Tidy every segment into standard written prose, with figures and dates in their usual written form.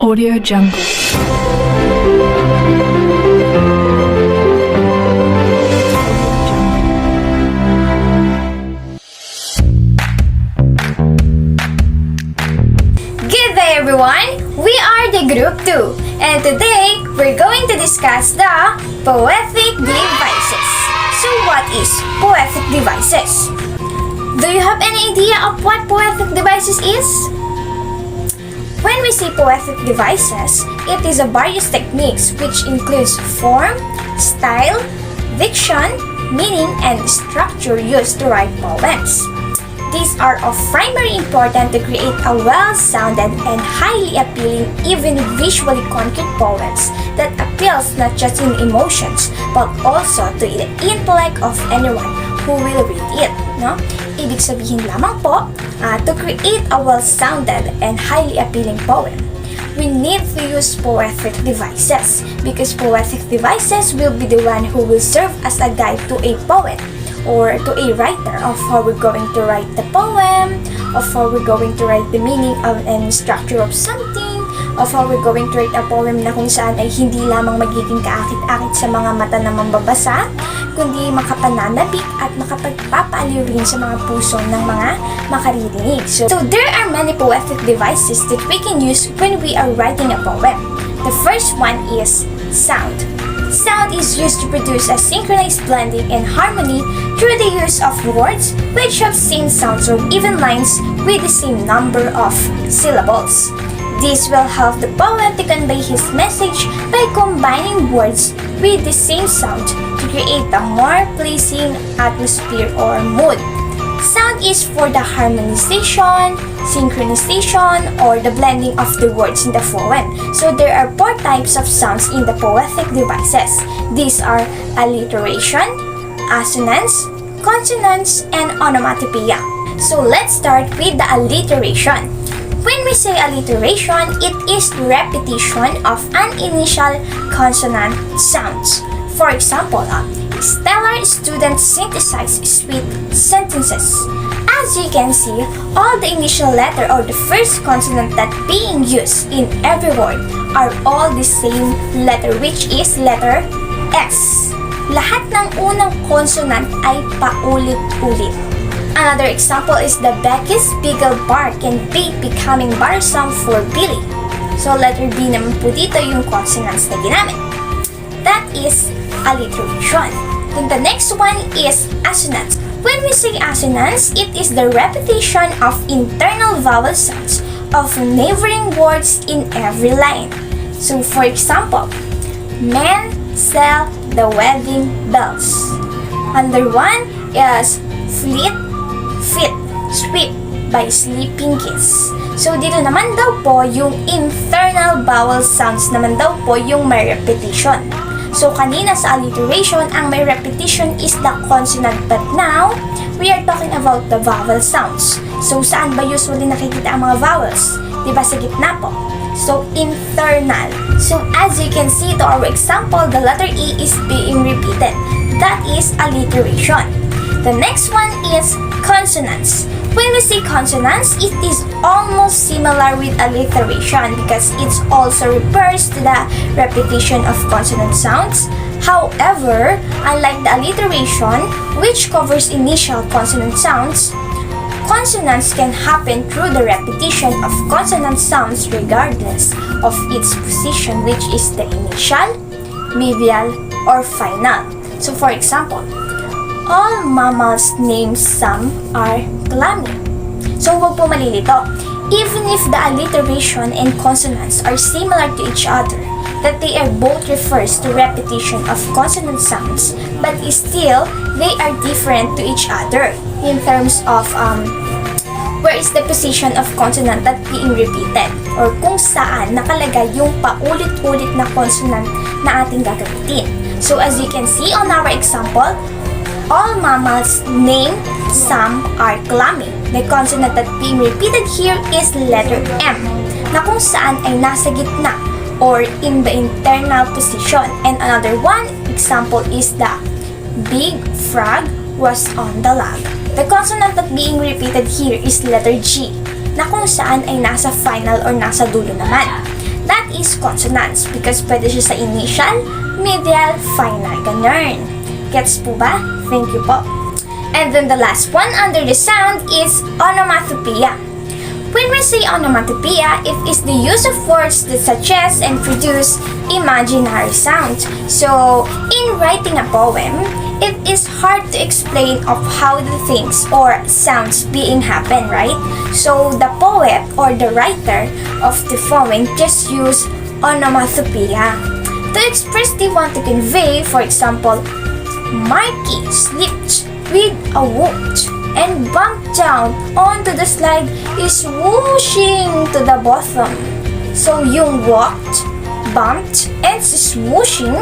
Audio Jungle. Good day everyone! We are the Group 2 and today we're going to discuss the Poetic Devices. So what is Poetic Devices? Do you have any idea of what Poetic Devices is? When we say poetic devices, it is a various techniques which includes form, style, diction, meaning, and structure used to write poems. These are of primary importance to create a well-sounded and highly appealing, even visually concrete poems that appeals not just in emotions but also to the intellect of anyone who will read it. No? Ibig sabihin lamang po, to create a well-sounded and highly appealing poem, we need to use poetic devices because poetic devices will be the one who will serve as a guide to a poet or to a writer of how we're going to write the poem, of how we're going to write the meaning of and structure of something, of how we're going to write a poem na kung saan ay hindi lamang magiging kaakit-akit sa mga mata na mambabasa, kundi makapananabik at makapagpapaaliw rin sa mga puso ng mga makaririnig. So there are many poetic devices that we can use when we are writing a poem. The first one is sound. Sound is used to produce a synchronized blending and harmony through the use of words which have same sounds or even lines with the same number of syllables. This will help the poet to convey his message by combining words with the same sound to create a more pleasing atmosphere or mood. Sound is for the harmonization, synchronization, or the blending of the words in the poem. So there are 4 types of sounds in the poetic devices. These are alliteration, assonance, consonance, and onomatopoeia. So let's start with the alliteration. When we say alliteration, it is the repetition of an initial consonant sounds. For example, stellar students synthesize sweet sentences. As you can see, all the initial letter or the first consonant that being used in every word are all the same letter, which is letter S. Lahat ng unang consonant ay paulit-ulit. Another example is the Becky's Beagle bark and Big becoming bothersome for Billy. So letter B naman po dito yung consonants na ginamit. That is alliteration. Then the next one is assonance. When we say assonance, it is the repetition of internal vowel sounds of neighboring words in every line. So for example, men sell the wedding bells. Another one is fleet, fit, sweep by sleeping kids. So dito naman daw po yung internal vowel sounds naman daw po yung may repetition. So kanina sa alliteration, ang may repetition is the consonant, but now we are talking about the vowel sounds. So saan ba usually nakikita ang mga vowels? Diba sa gitna po? So internal. So as you can see to our example, the letter E is being repeated. That is alliteration. The next one is consonants. When we say consonants, it is almost similar with alliteration because it also refers to the repetition of consonant sounds. However, unlike the alliteration, which covers initial consonant sounds, consonants can happen through the repetition of consonant sounds regardless of its position, which is the initial, medial, or final. So for example, all mammals named Sam are clammy. So huwag po malilito. Even if the alliteration and consonants are similar to each other, that they are both refers to repetition of consonant sounds, but still they are different to each other in terms of where is the position of consonant that being repeated or kung saan nakalagay yung paulit-ulit na consonant na ating gagamitin. So as you can see on our example, all mammals named Sam are clammy. The consonant that being repeated here is letter M, na kung saan ay nasa gitna or in the internal position. And another one example is the big frog was on the log. The consonant that being repeated here is letter G, na kung saan ay nasa final or nasa dulo naman. That is consonants because pwede siya sa initial, medial, final, ganyan. Gets po ba? Thank you po. And then the last one under the sound is onomatopoeia. When we say onomatopoeia, it is the use of words that suggest and produce imaginary sounds. So, in writing a poem, it is hard to explain of how the things or sounds being happen, right? So, the poet or the writer of the poem just use onomatopoeia to express they want to convey. For example, Marky slipped with a wound and bumped down onto the slide is whooshing to the bottom. So, yung walked, bumped, and swooshing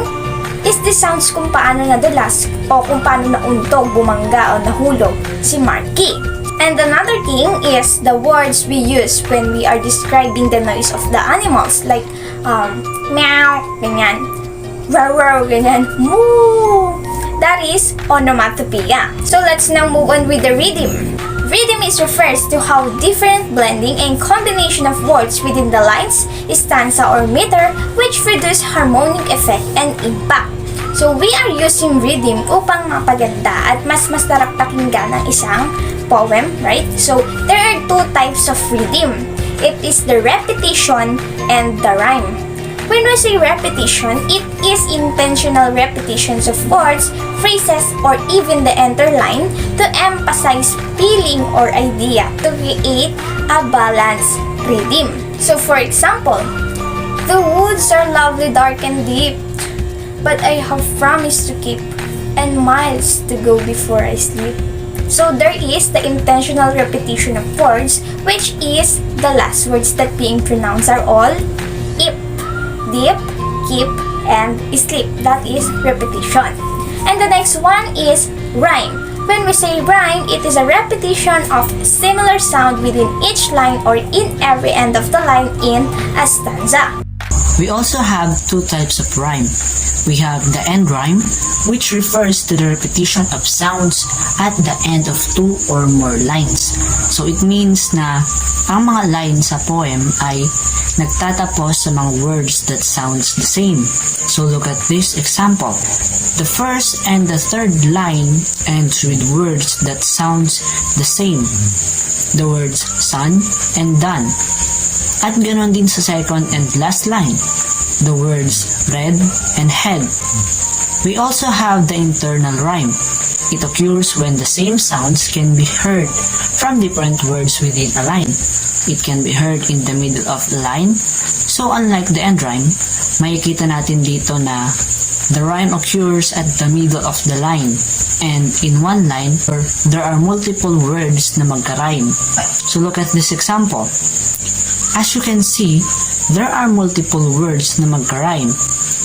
is the sounds kung paano nadulas o kung paano nauntog, bumangga o nahulog si Marky. And another thing is the words we use when we are describing the noise of the animals like meow, ganyan, row, ganyan, moo. That is onomatopoeia. So let's now move on with the rhythm. Rhythm is refers to how different blending and combination of words within the lines, stanza or meter which produce harmonic effect and impact. So we are using rhythm upang mapaganda at mas masarap pakinggan ng isang poem, right? So there are two types of rhythm. It is the repetition and the rhyme. When we say repetition, it is intentional repetitions of words, phrases, or even the entire line to emphasize feeling or idea to create a balanced rhythm. So for example, the woods are lovely, dark, and deep, but I have promised to keep, and miles to go before I sleep. So there is the intentional repetition of words, which is the last words that being pronounced are all ip, deep, keep, and sleep. That is repetition. And the next one is rhyme. When we say rhyme, it is a repetition of similar sound within each line or in every end of the line in a stanza. We also have two types of rhyme. We have the end rhyme, which refers to the repetition of sounds at the end of two or more lines. So it means na ang mga lines sa poem ay nagtatapos sa mga words that sounds the same. So look at this example. The first and the third line ends with words that sounds the same. The words sun and done. At ganon din sa second and last line, the words red and head. We also have the internal rhyme. It occurs when the same sounds can be heard from different words within a line. It can be heard in the middle of the line. So unlike the end rhyme, makikita natin dito na the rhyme occurs at the middle of the line. And in one line, there are multiple words na magka-rhyme. So look at this example. As you can see, there are multiple words na magka-rhyme.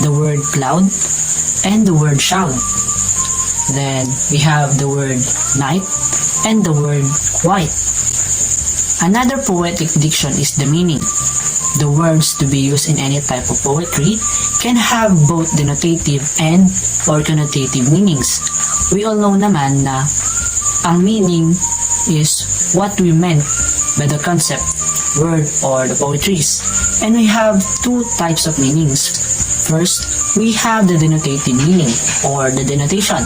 The word cloud and the word shout. Then we have the word night and the word white. Another poetic diction is the meaning. The words to be used in any type of poetry can have both denotative and or connotative meanings. We all know naman na ang meaning is what we meant by the concept, word, or the poetries. And we have two types of meanings. First, we have the denotative meaning or the denotation.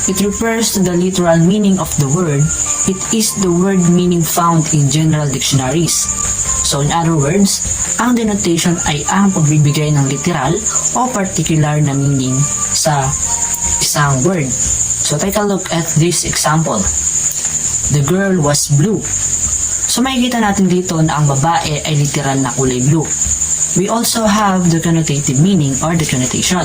It refers to the literal meaning of the word. It is the word meaning found in general dictionaries. So in other words, ang denotation ay ang pagbibigay ng literal o particular na meaning sa isang word. So take a look at this example. The girl was blue. So makikita natin dito na ang babae ay literal na kulay blue. We also have the connotative meaning or the connotation.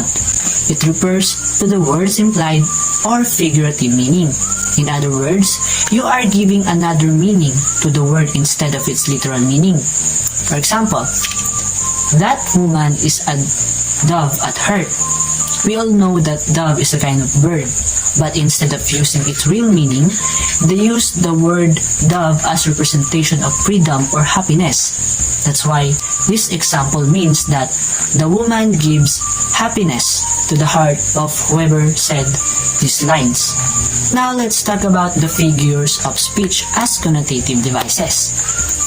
It refers to the words implied or figurative meaning. In other words, you are giving another meaning to the word instead of its literal meaning. For example, that woman is a dove at heart. We all know that dove is a kind of bird, but instead of using its real meaning, they use the word dove as representation of freedom or happiness. That's why this example means that the woman gives happiness to the heart of whoever said these lines. Now let's talk about the figures of speech as connotative devices.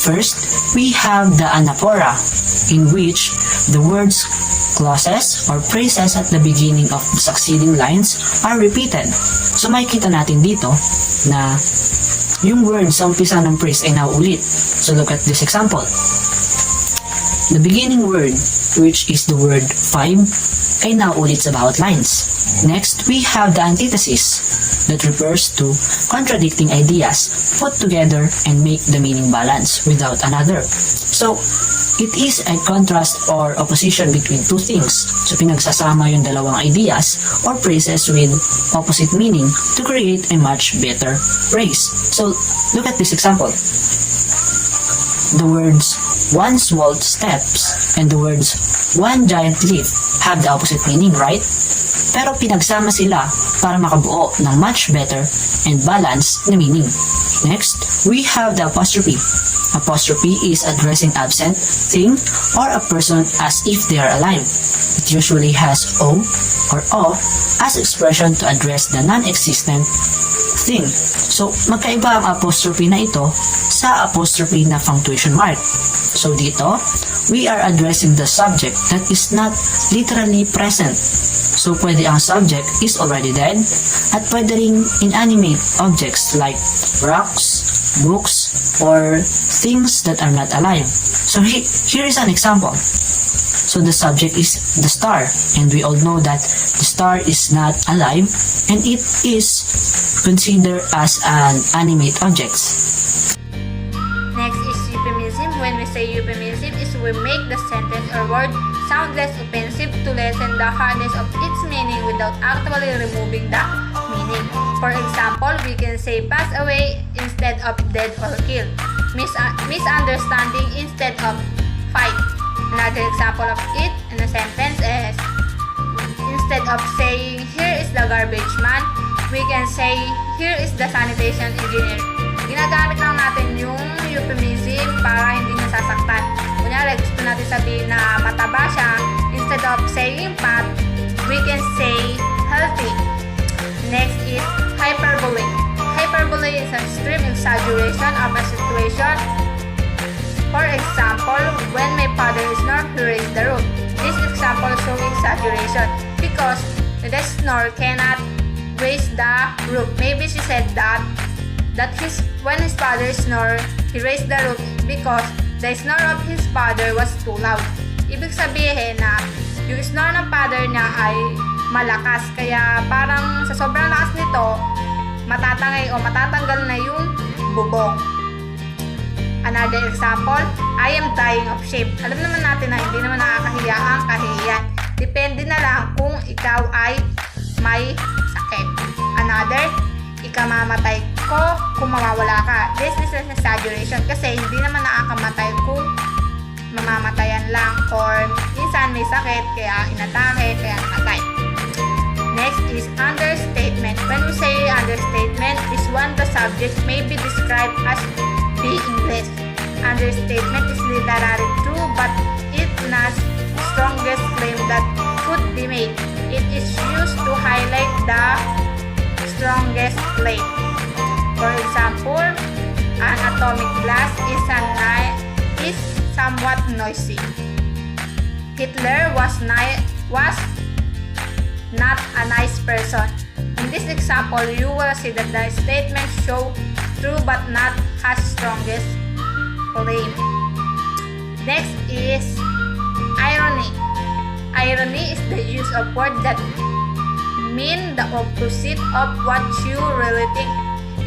First, we have the anaphora, in which the words, clauses, or phrases at the beginning of the succeeding lines are repeated. So makikita natin dito na yung word sa umpisa ng phrase ay naulit. So look at this example. The beginning word, which is the word 5, ay naulit sa bawat lines. Next, we have the antithesis that refers to contradicting ideas put together and make the meaning balance without another. So, it is a contrast or opposition between two things. So, pinagsasama yung dalawang ideas or phrases with opposite meaning to create a much better phrase. So, look at this example. The words one small steps and the words one giant leap have the opposite meaning, right? Pero pinagsama sila para makabuo ng much better and balanced na meaning. Next, we have the apostrophe. Apostrophe is addressing absent thing or a person as if they are alive. It usually has O or O as expression to address the non-existent thing. So, magkaiba ang apostrophe na ito sa apostrophe na punctuation mark. So, dito, we are addressing the subject that is not literally present. So, pwede ang subject is already dead at pwede ring inanimate objects like rocks, books, or things that are not alive. So, here is an example. So, the subject is the star, and we all know that the star is not alive and it is considered as an animate object. Next is euphemism. When we say euphemism, is we make the sentence or word sound less offensive to lessen the hardness of its meaning without actually removing the meaning. For example, we can say pass away instead of dead or killed, misunderstanding instead of fight. Another example of it in a sentence is, instead of saying here is the garbage man, we can say here is the sanitation engineer. Ginagamit lang natin yung euphemism para hindi nasasaktan. Kunyari, gusto natin sabihin na mataba siya, instead of saying fat, we can say healthy. Next is hyperbole. Hyperbole is an extreme exaggeration of a situation. For example, when my father snore, he raised the roof. This example shows exaggeration because the snore cannot raise the roof. Maybe she said that when his father snored, he raised the roof because the snore of his father was too loud. Ibig sabihin na yung snore ng father niya ay malakas, kaya parang sa sobrang lakas nito, matatangay o matatanggal na yung bubong. Another example, I am dying of shame. Alam naman natin na hindi naman nakakahiya ang kahihiyan. Depende na lang kung ikaw ay may sakit. Another, ikamamatay ko kung mawawala ka. This is an exaggeration kasi hindi naman nakakamatay kung mamamatayan lang or minsan may sakit kaya inatake kaya namatay. Next is understatement. When we say understatement is when the subject may be described as being less. Understatement is literally true but it not the strongest claim that could be made. It is used to highlight the strongest claim. For example, an atomic blast is somewhat noisy. Hitler was not a nice person. In this example, you will see that the statement show true but not has strongest claim. Next is irony. Irony is the use of words that mean the opposite of what you really think,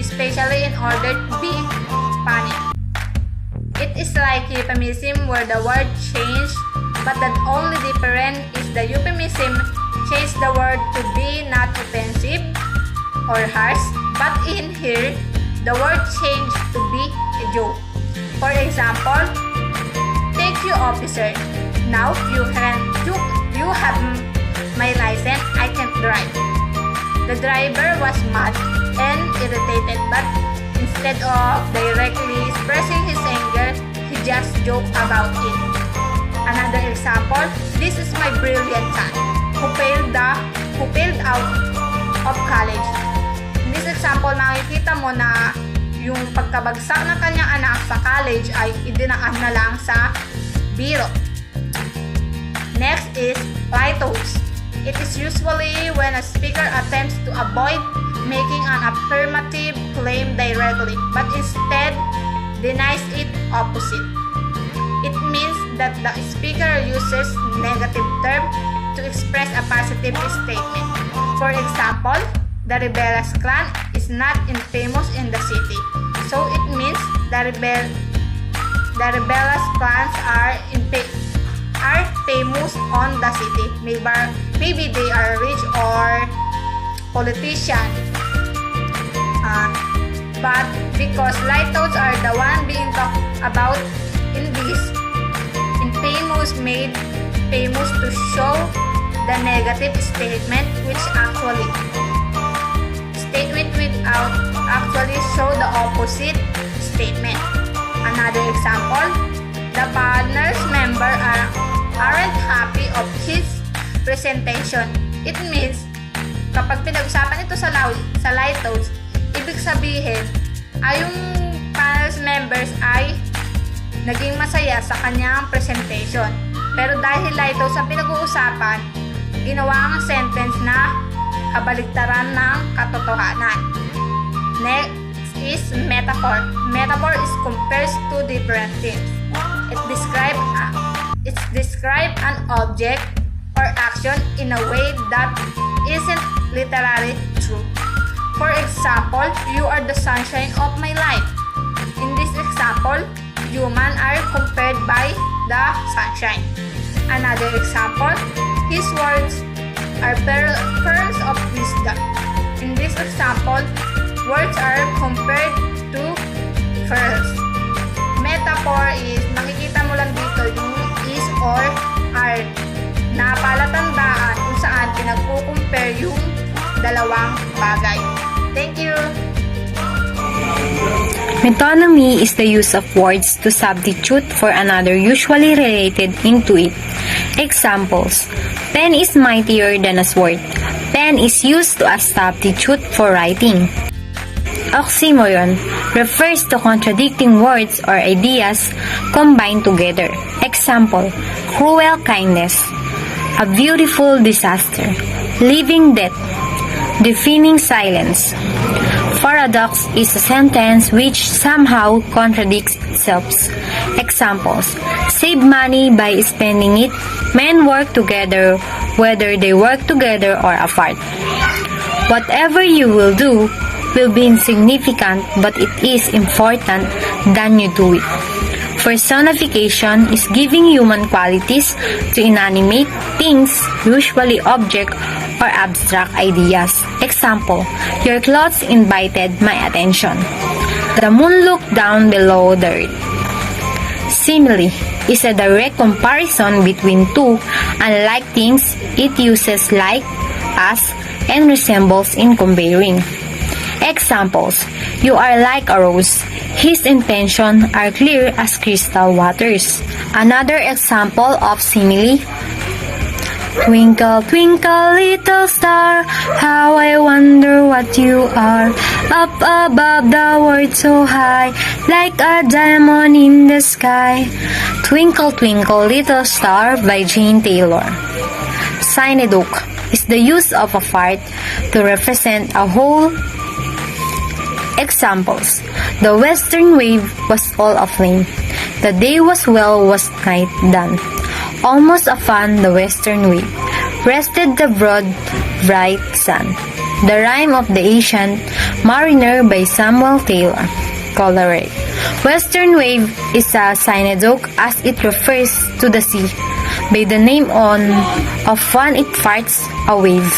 especially in order to be funny. It is like euphemism where the word changed, but the only difference is the euphemism changed the word to be not offensive or harsh, but in here, the word changed to be a joke. For example, thank you officer. Now you have my license, I can't drive. The driver was mad and irritated, but instead of directly expressing his anger, he just joked about it. Another example, this is my brilliant son who failed out of college. In this example, makikita mo na yung pagkabagsak ng kanyang anak sa college ay idinaan na lang sa biro. Next is lighthouse. It is usually when a speaker attempts to avoid making an affirmative claim directly, but instead denies it opposite. It means that the speaker uses negative term to express a positive statement. For example, the rebellious clan is not infamous in the city, so it means the rebellious clans are famous on the city. Maybe they are rich or politician. But because lighthouse are the one being talked about in this, infamous made famous to show the negative statement without actually show the opposite statement. Another example, the partner's member aren't happy of his presentation. It means kapag pinag-usapan ito sa lighthouse, ibig sabihin ay yung panel's members ay naging masaya sa kanyang presentation. Pero dahil lighthouse ang pinag-uusapan, ginawa ang sentence na kabaligtaran ng katotohanan. Next is metaphor. Metaphor is compares two different things. It describes an object or action in a way that isn't literally true. For example, you are the sunshine of my life. In this example, humans are compared by the sunshine. Another example, his words are pearls of wisdom. In this example, words are compared to pearls. Metaphor is, nakikita mo lang dito yung is or are na palatandaan kung saan pinagkukumpare yung dalawang bagay. Thank you! Metonymy is the use of words to substitute for another usually related into it. Examples: pen is mightier than a sword. Pen is used as substitute for writing. Oxymoron refers to contradicting words or ideas combined together. Example: cruel kindness, a beautiful disaster, living death, deafening silence. Paradox is a sentence which somehow contradicts itself. Examples: save money by spending it. Men work together whether they work together or apart. Whatever you will do will be insignificant, but it is important that you do it. Personification is giving human qualities to inanimate things, usually objects or abstract ideas. Example: your clothes invited my attention. The moon looked down below the earth. Simile is a direct comparison between two unlike things. It uses like, as, and resembles in comparing. Examples: you are like a rose. His intentions are clear as crystal waters. Another example of simile: twinkle, twinkle, little star, how I wonder what you are. Up above the world so high, like a diamond in the sky. Twinkle, twinkle, little star by Jane Taylor. Synecdoche is the use of a part to represent a whole. Examples: the western wave was all aflame. The day was well, was night done. Almost upon the western wave rested the broad, bright sun. The Rime of the Ancient Mariner by Samuel Taylor Coleridge. Western wave is a synecdoche as it refers to the sea by the name of one it farts, a wave.